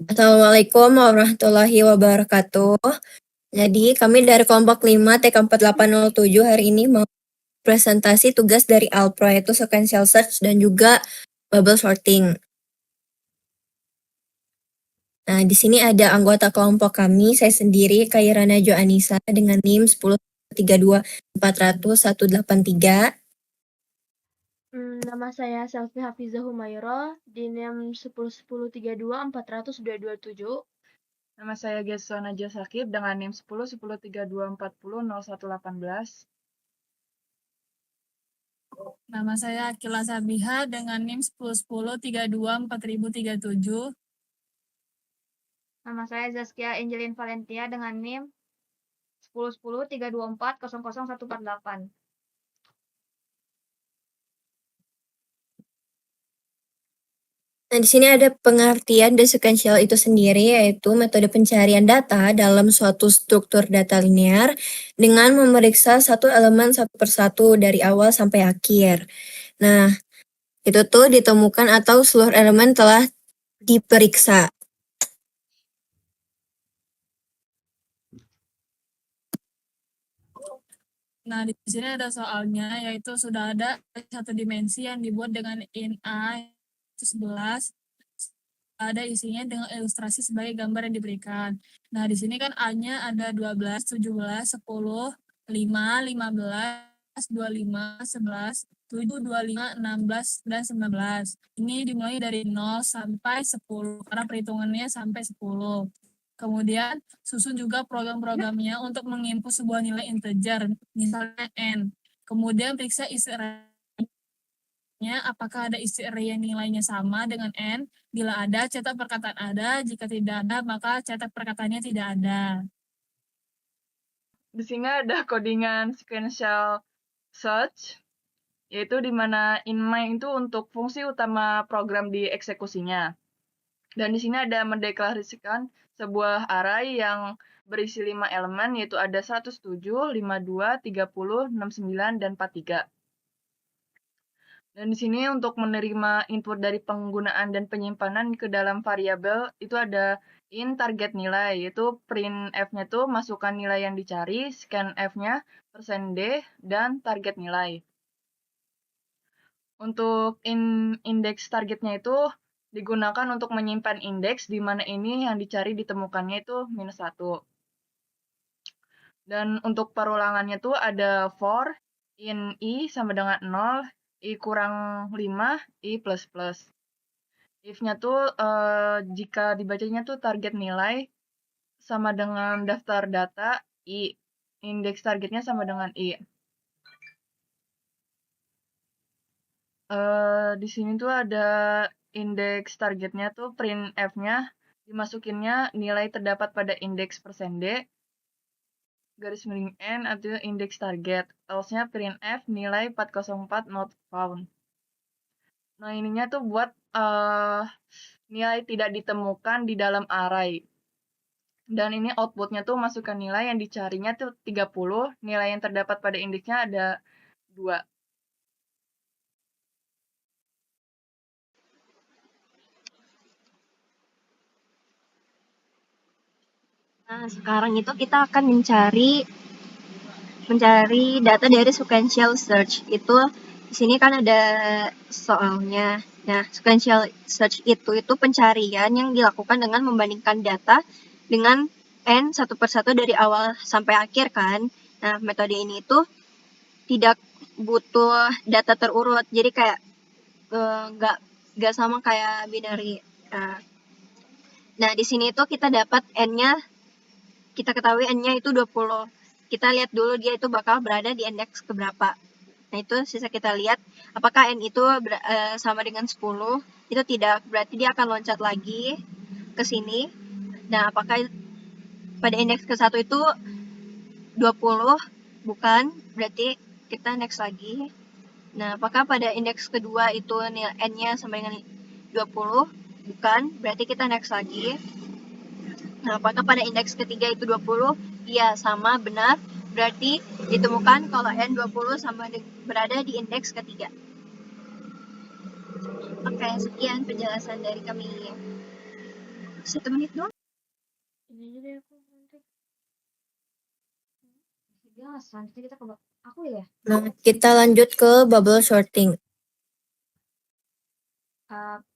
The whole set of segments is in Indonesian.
Assalamualaikum warahmatullahi wabarakatuh. Jadi kami dari kelompok 5 TK4807 hari ini mau presentasi tugas dari Alpro yaitu sequential search dan juga bubble sorting. Nah, di sini ada anggota kelompok kami, saya sendiri Kairana Joanisa dengan NIM 1032400183. Nama saya Selvi Hafizah Humaira di NIM 1010324027. Nama saya Geswa Najwa Sakib dengan NIM 101032400118. Nama saya Akila Sabiha dengan NIM 1010324037. Nama saya Zaskia Angelin Valentia dengan NIM 101032400148. Nah, di sini ada pengertian dari sequential itu sendiri, yaitu metode pencarian data dalam suatu struktur data linear dengan memeriksa satu elemen satu persatu dari awal sampai akhir. Nah, itu tuh ditemukan atau seluruh elemen telah diperiksa. Nah, di sini ada soalnya, yaitu sudah ada satu dimensi yang dibuat dengan in A itu 11. Ada isinya dengan ilustrasi sebagai gambar yang diberikan. Nah, di sini kan A-nya ada 12, 17, 10, 5, 15, 25, 11, 7, 25, 16, dan 19. Ini dimulai dari 0 sampai 10, karena perhitungannya sampai 10. Kemudian susun juga program-programnya untuk menginput sebuah nilai integer, misalnya n. Kemudian periksa isi array-nya apakah ada isi array yang nilainya sama dengan n. Bila ada, cetak perkataan ada. Jika tidak ada, maka cetak perkataannya tidak ada. Di sini ada codingan sequential search, yaitu di mana in main itu untuk fungsi utama program di eksekusinya. Dan di sini ada mendeklarasikan sebuah array yang berisi 5 elemen, yaitu ada 17, 52, 30, 69, dan 43. Dan di sini untuk menerima input dari penggunaan dan penyimpanan ke dalam variabel itu ada in target nilai, yaitu printf-nya tuh masukkan nilai yang dicari, scanf-nya %d, dan target nilai. Untuk indeks targetnya itu digunakan untuk menyimpan indeks di mana ini yang dicari ditemukannya itu -1. Dan untuk perulangannya tuh ada for in i sama dengan 0, i kurang 5, i plus plus. If-nya tuh jika dibacanya tuh target nilai sama dengan daftar data i, indeks targetnya sama dengan i. Di sini tuh ada indeks targetnya tuh printf-nya dimasukinnya nilai terdapat pada indeks %d garis miring n atau indeks target. Else-nya printf nilai 404 not found. Nah, ininya tuh buat nilai tidak ditemukan di dalam array. Dan ini outputnya tuh masukkan nilai yang dicarinya tuh 30, nilai yang terdapat pada indeksnya ada 2. Nah, sekarang itu kita akan mencari data dari sequential search. Itu di sini kan ada soalnya. Nah, sequential search itu pencarian yang dilakukan dengan membandingkan data dengan n satu persatu dari awal sampai akhir kan. Nah, metode ini itu tidak butuh data terurut. Jadi kayak nggak sama kayak binary. Nah, di sini itu kita dapat n-nya, kita ketahui n-nya itu 20. Kita lihat dulu dia itu bakal berada di indeks keberapa. Nah, itu sisa kita lihat apakah n itu sama dengan 10. Itu tidak, berarti dia akan loncat lagi ke sini. Nah, apakah pada indeks ke-1 itu 20? Bukan, berarti kita next lagi. Nah, apakah pada indeks kedua itu n-nya sama dengan 20? Bukan, berarti kita next lagi. Nah, apakah pada indeks ketiga itu 20? Iya, sama, benar. Berarti ditemukan kalau N20 berada di indeks ketiga. Oke, sekian penjelasan dari kami. 1 menit doang. Ini aja deh aku nanti. Ya, selanjutnya kita ke aku ya. Nah, kita lanjut ke bubble sorting.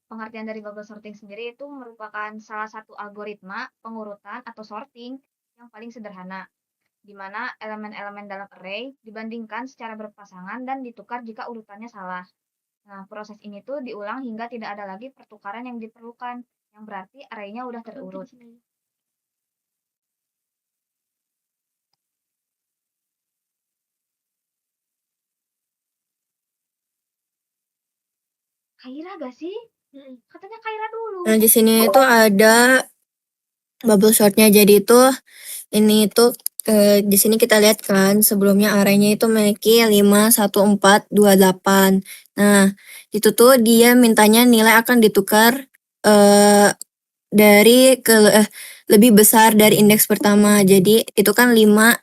Pengertian dari bubble sorting sendiri itu merupakan salah satu algoritma pengurutan atau sorting yang paling sederhana, di mana elemen-elemen dalam array dibandingkan secara berpasangan dan ditukar jika urutannya salah. Nah, proses ini tuh diulang hingga tidak ada lagi pertukaran yang diperlukan, yang berarti array-nya udah terurut. Kaira gak sih? Katanya Kaira dulu. Nah, di sini itu ada bubble sortnya. Jadi itu ini itu di sini kita lihat kan sebelumnya arraynya itu memiliki 5, 1, 4, 2, 8. Nah, itu tuh dia mintanya nilai akan ditukar dari lebih besar dari indeks pertama. Jadi itu kan 5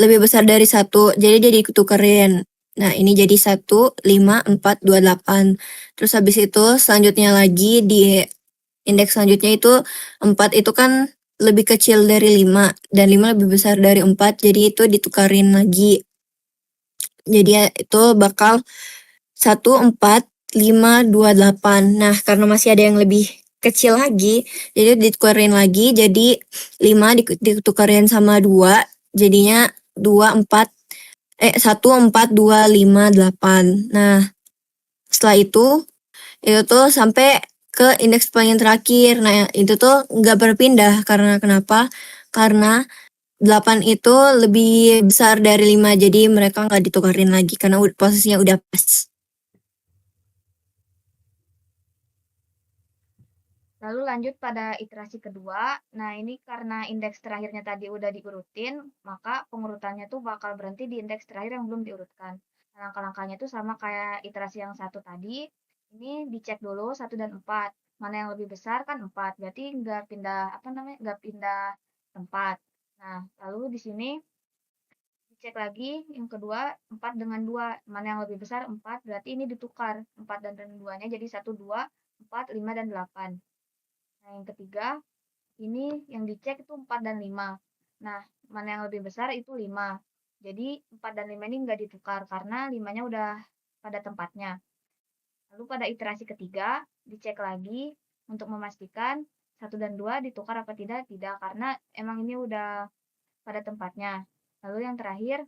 lebih besar dari 1. Jadi dia ditukerin. Nah, ini jadi 1, 5, 4, 2, 8. Terus habis itu selanjutnya lagi di indeks selanjutnya itu 4 itu kan lebih kecil dari 5 dan 5 lebih besar dari 4, jadi itu ditukarin lagi. Jadi ya, itu bakal 1, 4, 5, 2, 8. Nah, karena masih ada yang lebih kecil lagi, jadi ditukarin lagi, jadi 5 ditukarin sama 2, jadinya 2, 4, 1, 4, 2, 5, 8. Nah, setelah itu tuh sampai ke indeks paling terakhir. Nah, itu tuh nggak berpindah karena kenapa? Karena 8 itu lebih besar dari 5, jadi mereka nggak ditukarin lagi karena posisinya udah pas. Lalu lanjut pada iterasi kedua. Nah, ini karena indeks terakhirnya tadi udah diurutin, maka pengurutannya tuh bakal berhenti di indeks terakhir yang belum diurutkan. Nah, langkah-langkahnya tuh sama kayak iterasi yang satu tadi. Ini dicek dulu 1 dan 4. Mana yang lebih besar kan 4. Berarti nggak pindah nggak pindah tempat. Nah, lalu di sini dicek lagi yang kedua 4 dengan 2. Mana yang lebih besar 4. Berarti ini ditukar 4 dan 2-nya jadi 1, 2, 4, 5 dan 8. Nah, yang ketiga, ini yang dicek itu 4 dan 5. Nah, mana yang lebih besar itu 5. Jadi, 4 dan 5 ini nggak ditukar karena 5-nya udah pada tempatnya. Lalu pada iterasi ketiga, dicek lagi untuk memastikan 1 dan 2 ditukar apa tidak. Tidak, karena emang ini udah pada tempatnya. Lalu yang terakhir,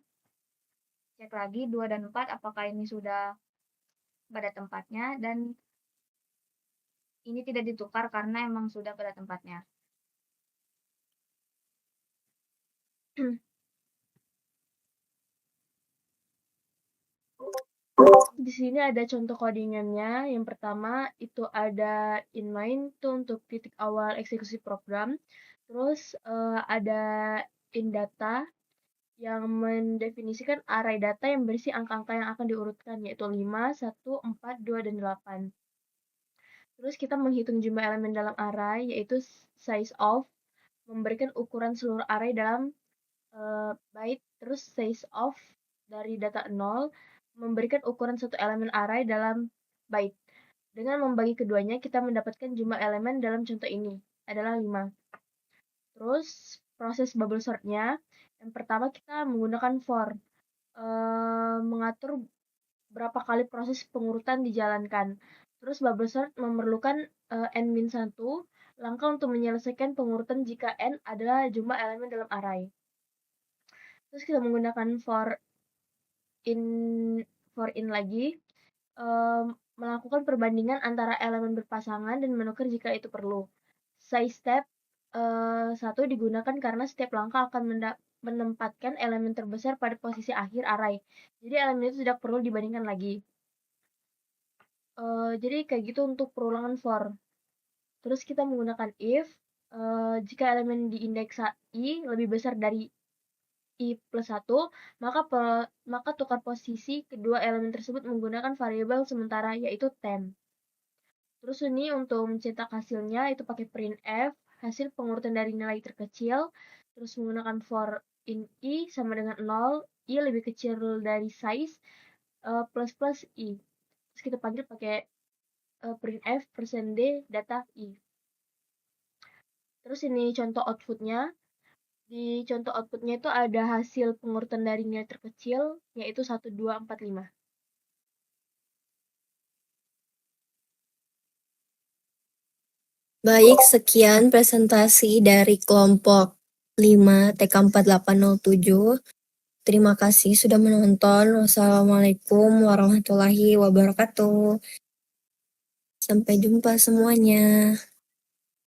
cek lagi 2 dan 4 apakah ini sudah pada tempatnya dan ini tidak ditukar karena emang sudah pada tempatnya. Di sini ada contoh codingannya. Yang pertama itu ada inMain itu untuk titik awal eksekusi program. Terus ada indata yang mendefinisikan array data yang berisi angka-angka yang akan diurutkan, yaitu 5, 1, 4, 2, dan 8. Terus kita menghitung jumlah elemen dalam array, yaitu size of, memberikan ukuran seluruh array dalam byte. Terus size of dari data 0, memberikan ukuran satu elemen array dalam byte. Dengan membagi keduanya, kita mendapatkan jumlah elemen dalam contoh ini adalah 5. Terus proses bubble sortnya, yang pertama kita menggunakan for, mengatur berapa kali proses pengurutan dijalankan. Terus bubble sort memerlukan n-1 langkah untuk menyelesaikan pengurutan jika n adalah jumlah elemen dalam array. Terus kita menggunakan for in lagi, melakukan perbandingan antara elemen berpasangan dan menukar jika itu perlu. Size step 1 digunakan karena setiap langkah akan menempatkan elemen terbesar pada posisi akhir array. Jadi elemen itu tidak perlu dibandingkan lagi. Jadi kayak gitu untuk perulangan for. Terus kita menggunakan if, jika elemen di indeks i lebih besar dari i plus 1, maka tukar posisi kedua elemen tersebut menggunakan variabel sementara yaitu temp. Terus ini untuk mencetak hasilnya itu pakai printf, hasil pengurutan dari nilai terkecil, terus menggunakan for in i sama dengan 0, i lebih kecil dari size, plus i. Terus kita panggil pakai printf %d data i. Terus ini contoh outputnya. Di contoh outputnya itu ada hasil pengurutan dari nilai terkecil, yaitu 1, 2, 4, 5. Baik, sekian presentasi dari kelompok 5 TK 4807. Terima kasih sudah menonton. Wassalamualaikum warahmatullahi wabarakatuh. Sampai jumpa semuanya.